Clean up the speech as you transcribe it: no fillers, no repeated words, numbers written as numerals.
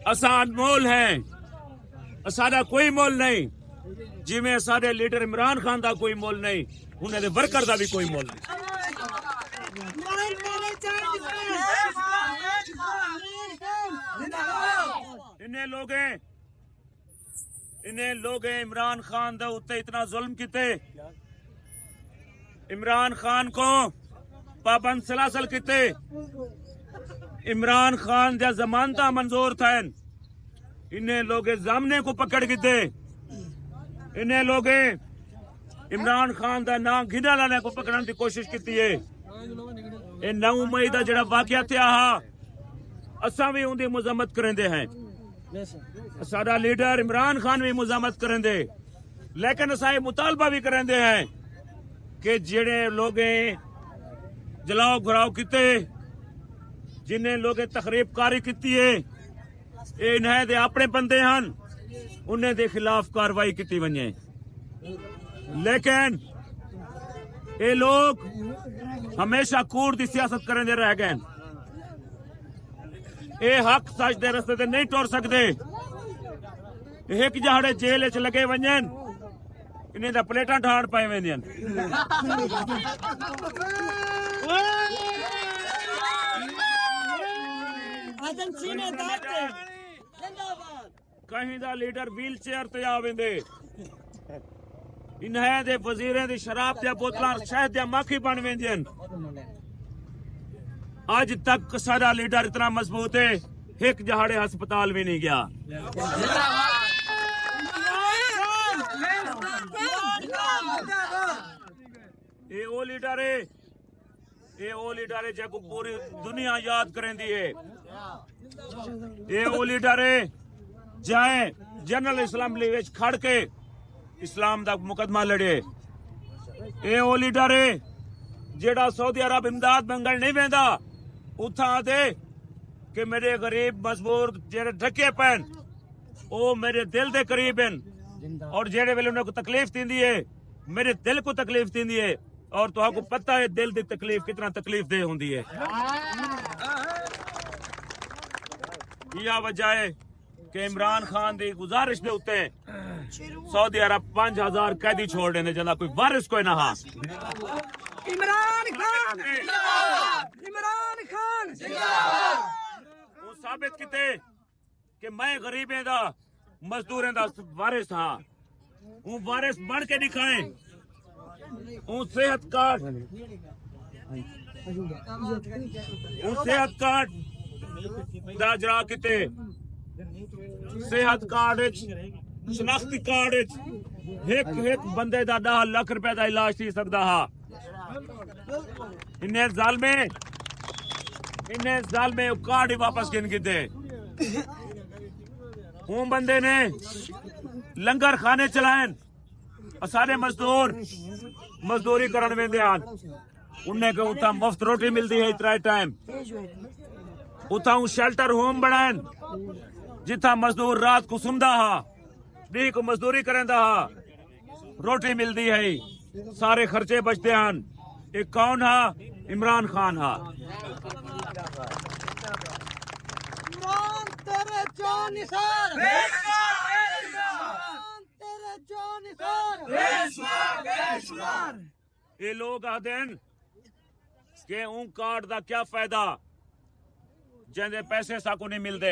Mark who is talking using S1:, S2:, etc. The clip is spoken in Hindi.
S1: असा अनमोल है, साडा कोई मोल नहीं, जिमें साडे लीडर इमरान खान का कोई मोल नहीं, उन्हें वर्कर का भी कोई मोल नहीं। इन्हें लोग इमरान खान दे उत्ते इतना जुल्म किते, इमरान खान को पाबंद सलासल किते, इमरान खान जा जमानता मंजूर थे, इन्हें लोग जामने को पकड़ किते, इन्हें लोग इमरान खान का नाम घिना लाने को पकड़ने की कोशिश की है। 9 मई का जड़ा वाकया थे असा भी उनकी मुजामत करेंदे हैं, साडा लीडर इमरान खान भी मुजामत करेंदे, लेकिन असा मुतालबा भी करेंदे हैं कि जेड़े लोग जलाओ घराव किते, जिन्हें लोग तकरीबकारी की है, इन्हें दे अपने बंदे हैं, उन्हें दे खिलाफ कार्रवाई की वने, लेकिन ये लोग हमेशा कूड़ की सियासत करेंदे रह गए। ये हक सच दे रस्ते ते नहीं टुर सकते, एक जहाड़े जेल च लगे वजन, इन्हें दा प्लेटा ठाड़ पाए वेंदियां। कहीं दा लीडर व्हील चेयर ते आवेंदे, इन्हें दे वजीरें दी शराब दियां बोतलां शहद दियां माखी बन वेंदियां। आज तक सारा लीडर इतना मजबूत है, एक जहाड़े अस्पताल भी नहीं गया। ये वो लीडर है, ये वो लीडर है जिसको पूरी दुनिया याद करेंदी है। ये वो लीडर है जाए जनरल असम्बली विच खड़ के इस्लाम दा मुकदमा लड़े। ये वो लीडर है जेड़ा सऊदी अरब इमदाद मंगल नहीं वेंदा, उथा दे कि मेरे गरीब मजबूर जेड़े ढके पैन वो मेरे दिल दे करीब हैं, और जेड़े वेले उन्हें को तकलीफ थींदी है मेरे दिल को तकलीफ थींदी है, और तुहाको पता है दिल दी तकलीफ कितना तकलीफ दे होंदी है। यह वजह है कि इमरान खान दी गुजारिश दे उत्ते सऊदी अरब 5000 कैदी छोड़ देने जदा कोई वारिस कोई ना हा। इमरान खान इमरान खान वो साबित किते कि मैं गरीबें दा मजदूरें दा वारिस हाँ, वो वारिस बन के दिखाए। वो सेहत कार्ड दा जरा किते, सेहत कार्ड शनाख्ती कार्ड एक बंदे दा 10 लाख रुपए का इलाज थी सकता हा। इन्हें जाल में कार्ड ही वापस गिन किते। वो बंदे ने लंगर खाने चलाए, सारे मजदूर मजदूरी करन वेंदे हैं, उन्हें को उता मुफ्त रोटी मिलती है इतना टाइम। उता शेल्टर होम बनाए जिथा मजदूर रात को सुनदा हा, दी को मजदूरी करेंदा हा, रोटी मिलती है, सारे खर्चे बचते हैं। ये कौन हा? इमरान खान हा। ये लोग आखते हैं कि उन कार्ड का क्या फायदा जिंदे पैसे साकू नहीं मिलते।